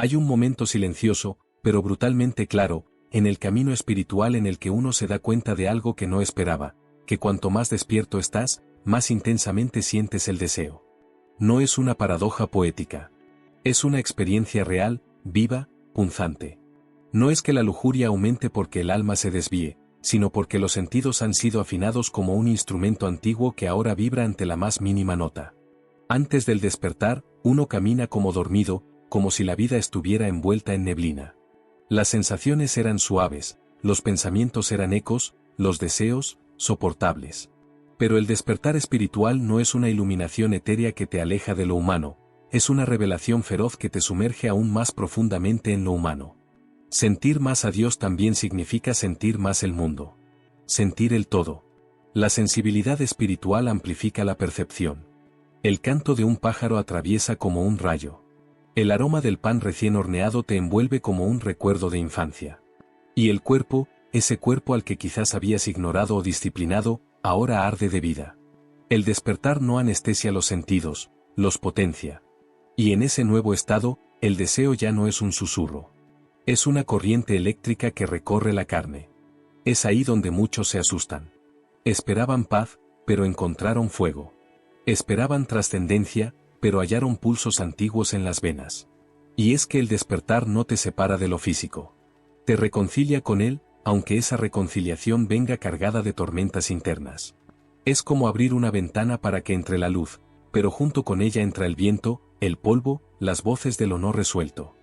Hay un momento silencioso, pero brutalmente claro, en el camino espiritual en el que uno se da cuenta de algo que no esperaba, que cuanto más despierto estás, más intensamente sientes el deseo. No es una paradoja poética. Es una experiencia real, viva, punzante. No es que la lujuria aumente porque el alma se desvíe, sino porque los sentidos han sido afinados como un instrumento antiguo que ahora vibra ante la más mínima nota. Antes del despertar, uno camina como dormido, como si la vida estuviera envuelta en neblina. Las sensaciones eran suaves, los pensamientos eran ecos, los deseos, soportables. Pero el despertar espiritual no es una iluminación etérea que te aleja de lo humano, es una revelación feroz que te sumerge aún más profundamente en lo humano. Sentir más a Dios también significa sentir más el mundo. Sentir el todo. La sensibilidad espiritual amplifica la percepción. El canto de un pájaro atraviesa como un rayo. El aroma del pan recién horneado te envuelve como un recuerdo de infancia. Y el cuerpo, ese cuerpo al que quizás habías ignorado o disciplinado, ahora arde de vida. El despertar no anestesia los sentidos, los potencia. Y en ese nuevo estado, el deseo ya no es un susurro. Es una corriente eléctrica que recorre la carne. Es ahí donde muchos se asustan. Esperaban paz, pero encontraron fuego. Esperaban trascendencia, pero hallaron pulsos antiguos en las venas. Y es que el despertar no te separa de lo físico. Te reconcilia con él, aunque esa reconciliación venga cargada de tormentas internas. Es como abrir una ventana para que entre la luz, pero junto con ella entra el viento, el polvo, las voces de lo no resuelto.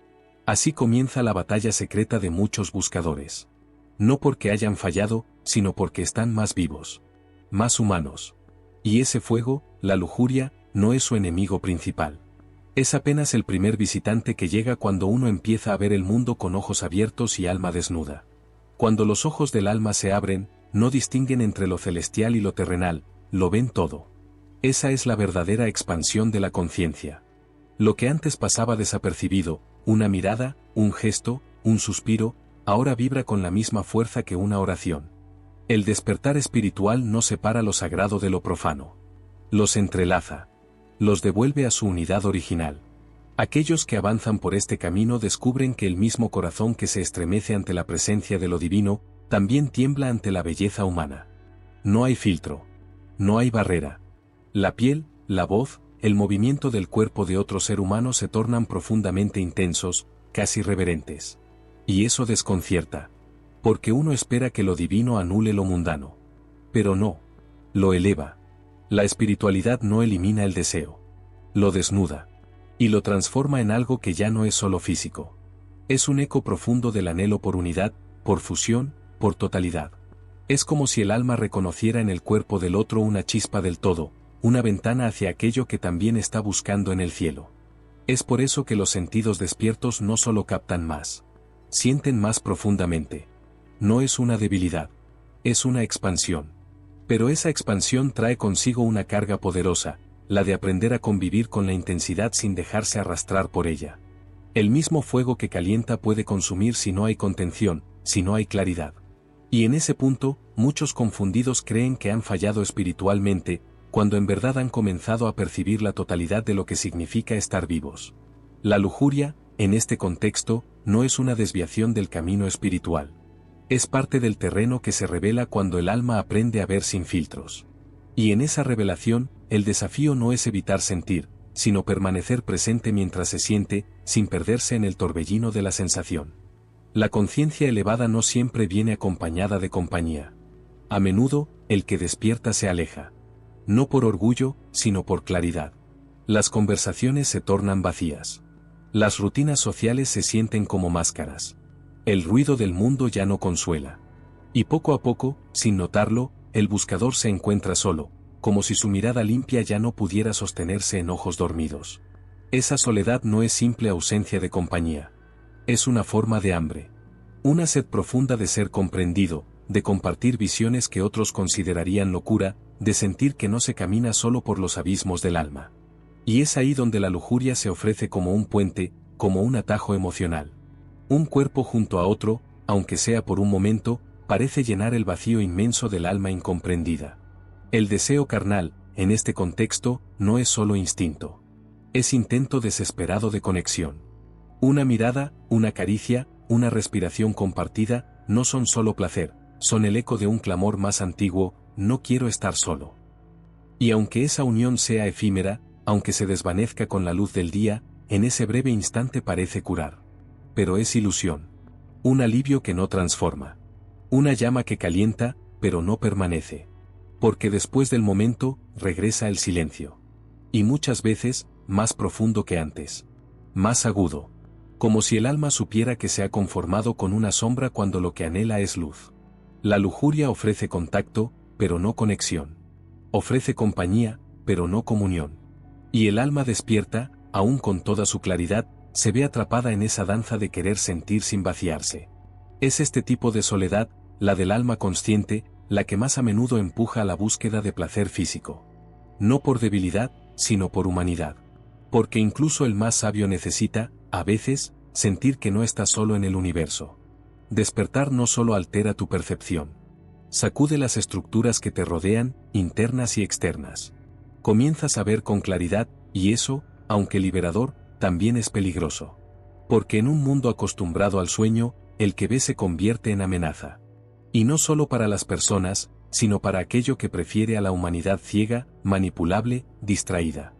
Así comienza la batalla secreta de muchos buscadores. No porque hayan fallado, sino porque están más vivos. Más humanos. Y ese fuego, la lujuria, no es su enemigo principal. Es apenas el primer visitante que llega cuando uno empieza a ver el mundo con ojos abiertos y alma desnuda. Cuando los ojos del alma se abren, no distinguen entre lo celestial y lo terrenal, lo ven todo. Esa es la verdadera expansión de la conciencia. Lo que antes pasaba desapercibido, una mirada, un gesto, un suspiro, ahora vibra con la misma fuerza que una oración. El despertar espiritual no separa lo sagrado de lo profano. Los entrelaza. Los devuelve a su unidad original. Aquellos que avanzan por este camino descubren que el mismo corazón que se estremece ante la presencia de lo divino, también tiembla ante la belleza humana. No hay filtro. No hay barrera. La piel, la voz, el movimiento del cuerpo de otro ser humano se tornan profundamente intensos, casi reverentes. Y eso desconcierta. Porque uno espera que lo divino anule lo mundano. Pero no. Lo eleva. La espiritualidad no elimina el deseo. Lo desnuda. Y lo transforma en algo que ya no es solo físico. Es un eco profundo del anhelo por unidad, por fusión, por totalidad. Es como si el alma reconociera en el cuerpo del otro una chispa del todo, una ventana hacia aquello que también está buscando en el cielo. Es por eso que los sentidos despiertos no solo captan más. Sienten más profundamente. No es una debilidad. Es una expansión. Pero esa expansión trae consigo una carga poderosa, la de aprender a convivir con la intensidad sin dejarse arrastrar por ella. El mismo fuego que calienta puede consumir si no hay contención, si no hay claridad. Y en ese punto, muchos confundidos creen que han fallado espiritualmente, cuando en verdad han comenzado a percibir la totalidad de lo que significa estar vivos. La lujuria, en este contexto, no es una desviación del camino espiritual. Es parte del terreno que se revela cuando el alma aprende a ver sin filtros. Y en esa revelación, el desafío no es evitar sentir, sino permanecer presente mientras se siente, sin perderse en el torbellino de la sensación. La conciencia elevada no siempre viene acompañada de compañía. A menudo, el que despierta se aleja. No por orgullo, sino por claridad. Las conversaciones se tornan vacías. Las rutinas sociales se sienten como máscaras. El ruido del mundo ya no consuela. Y poco a poco, sin notarlo, el buscador se encuentra solo, como si su mirada limpia ya no pudiera sostenerse en ojos dormidos. Esa soledad no es simple ausencia de compañía. Es una forma de hambre. Una sed profunda de ser comprendido, de compartir visiones que otros considerarían locura, de sentir que no se camina solo por los abismos del alma. Y es ahí donde la lujuria se ofrece como un puente, como un atajo emocional. Un cuerpo junto a otro, aunque sea por un momento, parece llenar el vacío inmenso del alma incomprendida. El deseo carnal, en este contexto, no es solo instinto. Es intento desesperado de conexión. Una mirada, una caricia, una respiración compartida, no son solo placer, son el eco de un clamor más antiguo: no quiero estar solo. Y aunque esa unión sea efímera, aunque se desvanezca con la luz del día, en ese breve instante parece curar. Pero es ilusión. Un alivio que no transforma. Una llama que calienta, pero no permanece. Porque después del momento, regresa el silencio. Y muchas veces, más profundo que antes. Más agudo. Como si el alma supiera que se ha conformado con una sombra cuando lo que anhela es luz. La lujuria ofrece contacto, pero no conexión. Ofrece compañía, pero no comunión. Y el alma despierta, aún con toda su claridad, se ve atrapada en esa danza de querer sentir sin vaciarse. Es este tipo de soledad, la del alma consciente, la que más a menudo empuja a la búsqueda de placer físico. No por debilidad, sino por humanidad. Porque incluso el más sabio necesita, a veces, sentir que no está solo en el universo. Despertar no solo altera tu percepción. Sacude las estructuras que te rodean, internas y externas. Comienzas a ver con claridad, y eso, aunque liberador, también es peligroso. Porque en un mundo acostumbrado al sueño, el que ve se convierte en amenaza. Y no solo para las personas, sino para aquello que prefiere a la humanidad ciega, manipulable, distraída.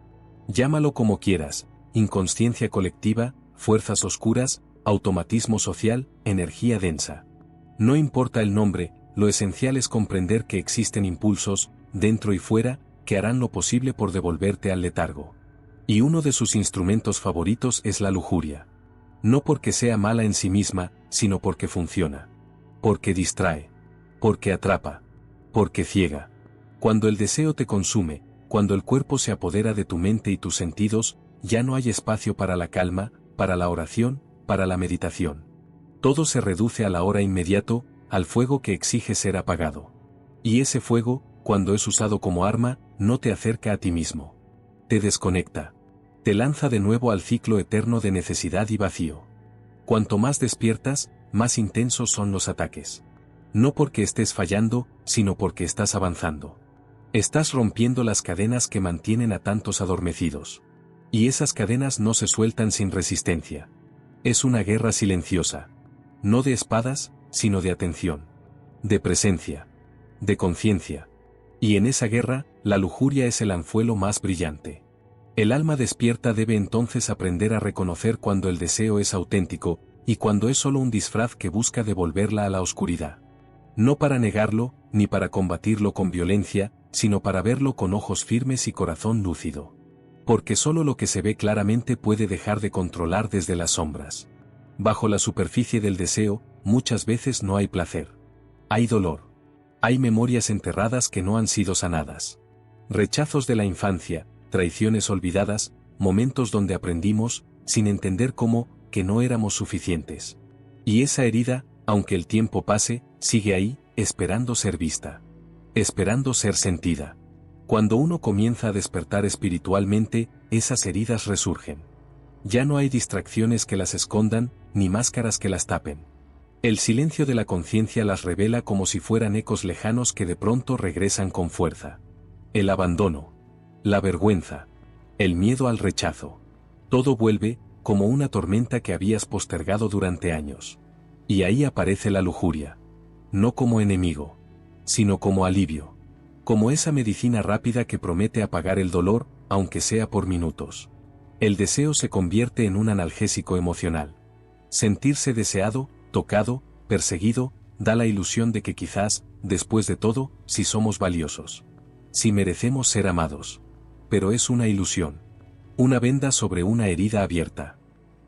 Llámalo como quieras: inconsciencia colectiva, fuerzas oscuras, automatismo social, energía densa. No importa el nombre, lo esencial es comprender que existen impulsos, dentro y fuera, que harán lo posible por devolverte al letargo. Y uno de sus instrumentos favoritos es la lujuria. No porque sea mala en sí misma, sino porque funciona. Porque distrae. Porque atrapa. Porque ciega. Cuando el deseo te consume, cuando el cuerpo se apodera de tu mente y tus sentidos, ya no hay espacio para la calma, para la oración, para la meditación. Todo se reduce a la hora inmediato, al fuego que exige ser apagado. Y ese fuego, cuando es usado como arma, no te acerca a ti mismo. Te desconecta. Te lanza de nuevo al ciclo eterno de necesidad y vacío. Cuanto más despiertas, más intensos son los ataques. No porque estés fallando, sino porque estás avanzando. Estás rompiendo las cadenas que mantienen a tantos adormecidos. Y esas cadenas no se sueltan sin resistencia. Es una guerra silenciosa. No de espadas, sino de atención. De presencia. De conciencia. Y en esa guerra, la lujuria es el anzuelo más brillante. El alma despierta debe entonces aprender a reconocer cuando el deseo es auténtico, y cuando es solo un disfraz que busca devolverla a la oscuridad. No para negarlo, ni para combatirlo con violencia, sino para verlo con ojos firmes y corazón lúcido. Porque solo lo que se ve claramente puede dejar de controlar desde las sombras. Bajo la superficie del deseo, muchas veces no hay placer. Hay dolor. Hay memorias enterradas que no han sido sanadas. Rechazos de la infancia, traiciones olvidadas, momentos donde aprendimos, sin entender cómo, que no éramos suficientes. Y esa herida, aunque el tiempo pase, sigue ahí, esperando ser vista. Esperando ser sentida. Cuando uno comienza a despertar espiritualmente, esas heridas resurgen. Ya no hay distracciones que las escondan, ni máscaras que las tapen. El silencio de la conciencia las revela como si fueran ecos lejanos que de pronto regresan con fuerza. El abandono. La vergüenza. El miedo al rechazo. Todo vuelve, como una tormenta que habías postergado durante años. Y ahí aparece la lujuria. No como enemigo, sino como alivio. Como esa medicina rápida que promete apagar el dolor, aunque sea por minutos. El deseo se convierte en un analgésico emocional. Sentirse deseado, tocado, perseguido, da la ilusión de que quizás, después de todo, sí somos valiosos. Si merecemos ser amados. Pero es una ilusión. Una venda sobre una herida abierta.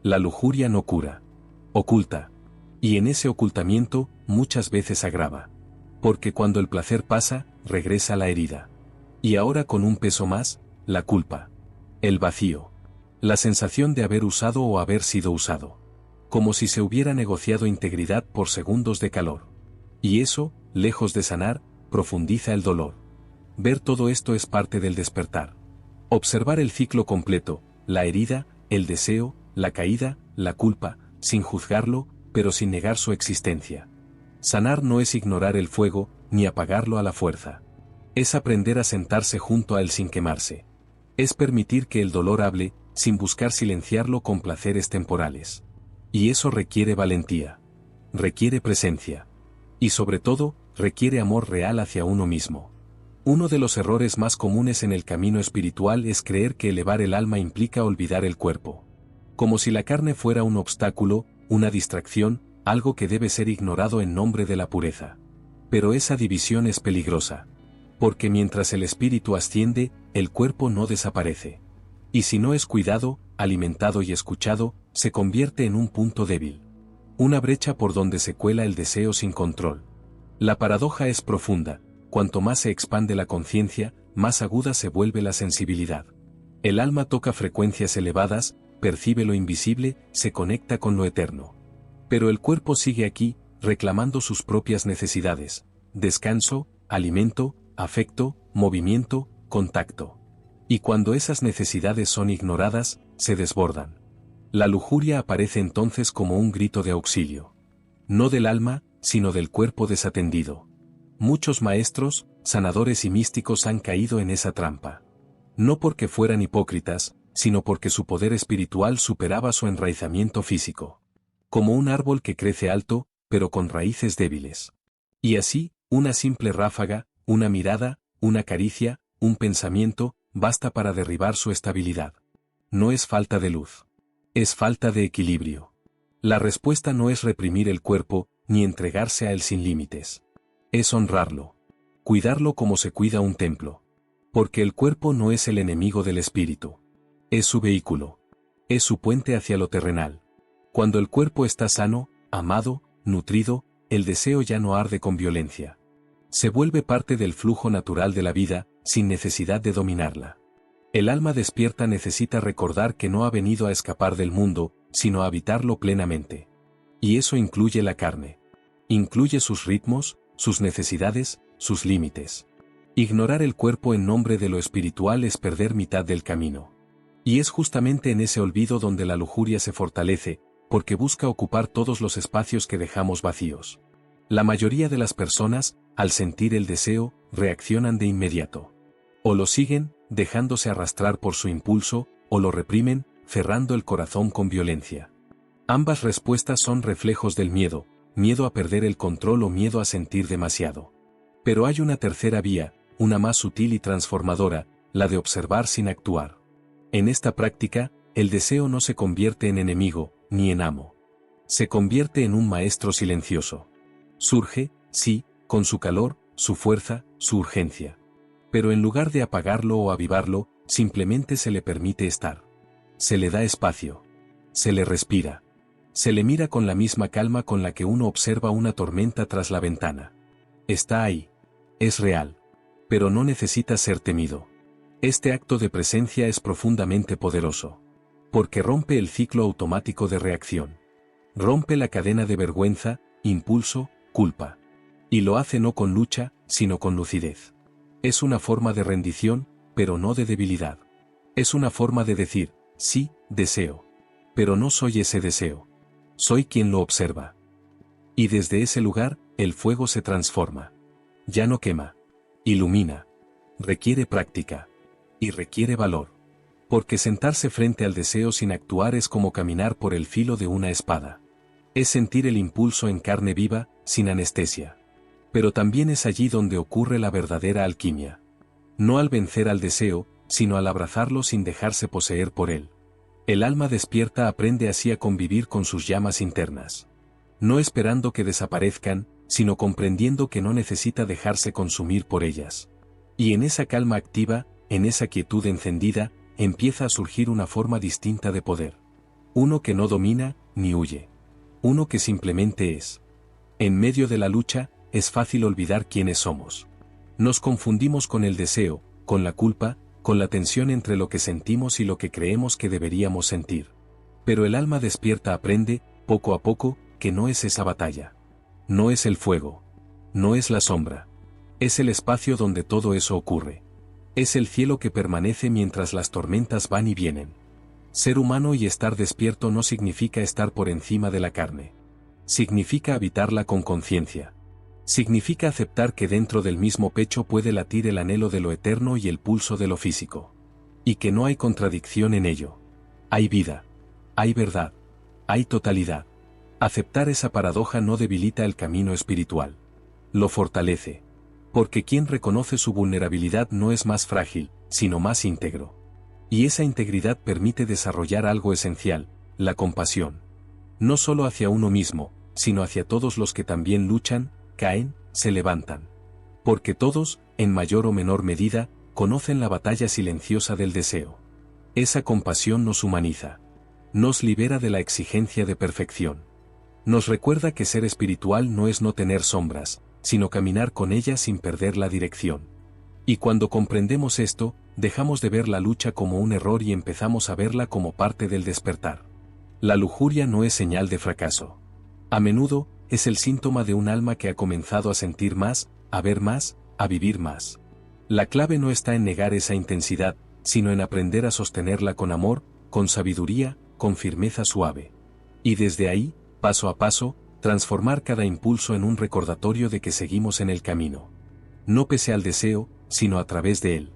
La lujuria no cura. Oculta. Y en ese ocultamiento, muchas veces agrava. Porque cuando el placer pasa, regresa la herida. Y ahora con un peso más, la culpa. El vacío. La sensación de haber usado o haber sido usado. Como si se hubiera negociado integridad por segundos de calor. Y eso, lejos de sanar, profundiza el dolor. Ver todo esto es parte del despertar. Observar el ciclo completo, la herida, el deseo, la caída, la culpa, sin juzgarlo, pero sin negar su existencia. Sanar no es ignorar el fuego, ni apagarlo a la fuerza. Es aprender a sentarse junto a él sin quemarse. Es permitir que el dolor hable, sin buscar silenciarlo con placeres temporales. Y eso requiere valentía. Requiere presencia. Y sobre todo, requiere amor real hacia uno mismo. Uno de los errores más comunes en el camino espiritual es creer que elevar el alma implica olvidar el cuerpo. Como si la carne fuera un obstáculo, una distracción, algo que debe ser ignorado en nombre de la pureza. Pero esa división es peligrosa. Porque mientras el espíritu asciende, el cuerpo no desaparece. Y si no es cuidado, alimentado y escuchado, se convierte en un punto débil. Una brecha por donde se cuela el deseo sin control. La paradoja es profunda: cuanto más se expande la conciencia, más aguda se vuelve la sensibilidad. El alma toca frecuencias elevadas, percibe lo invisible, se conecta con lo eterno. Pero el cuerpo sigue aquí, reclamando sus propias necesidades: descanso, alimento, afecto, movimiento, contacto. Y cuando esas necesidades son ignoradas, se desbordan. La lujuria aparece entonces como un grito de auxilio. No del alma, sino del cuerpo desatendido. Muchos maestros, sanadores y místicos han caído en esa trampa. No porque fueran hipócritas, sino porque su poder espiritual superaba su enraizamiento físico. Como un árbol que crece alto, pero con raíces débiles. Y así, una simple ráfaga, una mirada, una caricia, un pensamiento, basta para derribar su estabilidad. No es falta de luz. Es falta de equilibrio. La respuesta no es reprimir el cuerpo, ni entregarse a él sin límites. Es honrarlo. Cuidarlo como se cuida un templo. Porque el cuerpo no es el enemigo del espíritu. Es su vehículo. Es su puente hacia lo terrenal. Cuando el cuerpo está sano, amado, nutrido, el deseo ya no arde con violencia. Se vuelve parte del flujo natural de la vida, sin necesidad de dominarla. El alma despierta necesita recordar que no ha venido a escapar del mundo, sino a habitarlo plenamente. Y eso incluye la carne. Incluye sus ritmos, sus necesidades, sus límites. Ignorar el cuerpo en nombre de lo espiritual es perder mitad del camino. Y es justamente en ese olvido donde la lujuria se fortalece, porque busca ocupar todos los espacios que dejamos vacíos. La mayoría de las personas, al sentir el deseo, reaccionan de inmediato. O lo siguen, dejándose arrastrar por su impulso, o lo reprimen, cerrando el corazón con violencia. Ambas respuestas son reflejos del miedo, miedo a perder el control o miedo a sentir demasiado. Pero hay una tercera vía, una más sutil y transformadora, la de observar sin actuar. En esta práctica, el deseo no se convierte en enemigo, ni en amo. Se convierte en un maestro silencioso. Surge, sí, con su calor, su fuerza, su urgencia. Pero en lugar de apagarlo o avivarlo, simplemente se le permite estar. Se le da espacio. Se le respira. Se le mira con la misma calma con la que uno observa una tormenta tras la ventana. Está ahí. Es real. Pero no necesita ser temido. Este acto de presencia es profundamente poderoso. Porque rompe el ciclo automático de reacción. Rompe la cadena de vergüenza, impulso, culpa. Y lo hace no con lucha, sino con lucidez. Es una forma de rendición, pero no de debilidad. Es una forma de decir: sí, deseo. Pero no soy ese deseo. Soy quien lo observa. Y desde ese lugar, el fuego se transforma. Ya no quema. Ilumina. Requiere práctica. Y requiere valor. Porque sentarse frente al deseo sin actuar es como caminar por el filo de una espada. Es sentir el impulso en carne viva, sin anestesia. Pero también es allí donde ocurre la verdadera alquimia. No al vencer al deseo, sino al abrazarlo sin dejarse poseer por él. El alma despierta aprende así a convivir con sus llamas internas. No esperando que desaparezcan, sino comprendiendo que no necesita dejarse consumir por ellas. Y en esa calma activa, en esa quietud encendida, empieza a surgir una forma distinta de poder. Uno que no domina, ni huye. Uno que simplemente es. En medio de la lucha, es fácil olvidar quiénes somos. Nos confundimos con el deseo, con la culpa, con la tensión entre lo que sentimos y lo que creemos que deberíamos sentir. Pero el alma despierta aprende, poco a poco, que no es esa batalla. No es el fuego. No es la sombra. Es el espacio donde todo eso ocurre. Es el cielo que permanece mientras las tormentas van y vienen. Ser humano y estar despierto no significa estar por encima de la carne. Significa habitarla con conciencia. Significa aceptar que dentro del mismo pecho puede latir el anhelo de lo eterno y el pulso de lo físico. Y que no hay contradicción en ello. Hay vida. Hay verdad. Hay totalidad. Aceptar esa paradoja no debilita el camino espiritual. Lo fortalece. Porque quien reconoce su vulnerabilidad no es más frágil, sino más íntegro. Y esa integridad permite desarrollar algo esencial, la compasión. No solo hacia uno mismo, sino hacia todos los que también luchan, caen, se levantan. Porque todos, en mayor o menor medida, conocen la batalla silenciosa del deseo. Esa compasión nos humaniza. Nos libera de la exigencia de perfección. Nos recuerda que ser espiritual no es no tener sombras, sino caminar con ellas sin perder la dirección. Y cuando comprendemos esto, dejamos de ver la lucha como un error y empezamos a verla como parte del despertar. La lujuria no es señal de fracaso. A menudo, es el síntoma de un alma que ha comenzado a sentir más, a ver más, a vivir más. La clave no está en negar esa intensidad, sino en aprender a sostenerla con amor, con sabiduría, con firmeza suave. Y desde ahí, paso a paso, transformar cada impulso en un recordatorio de que seguimos en el camino. No pese al deseo, sino a través de él.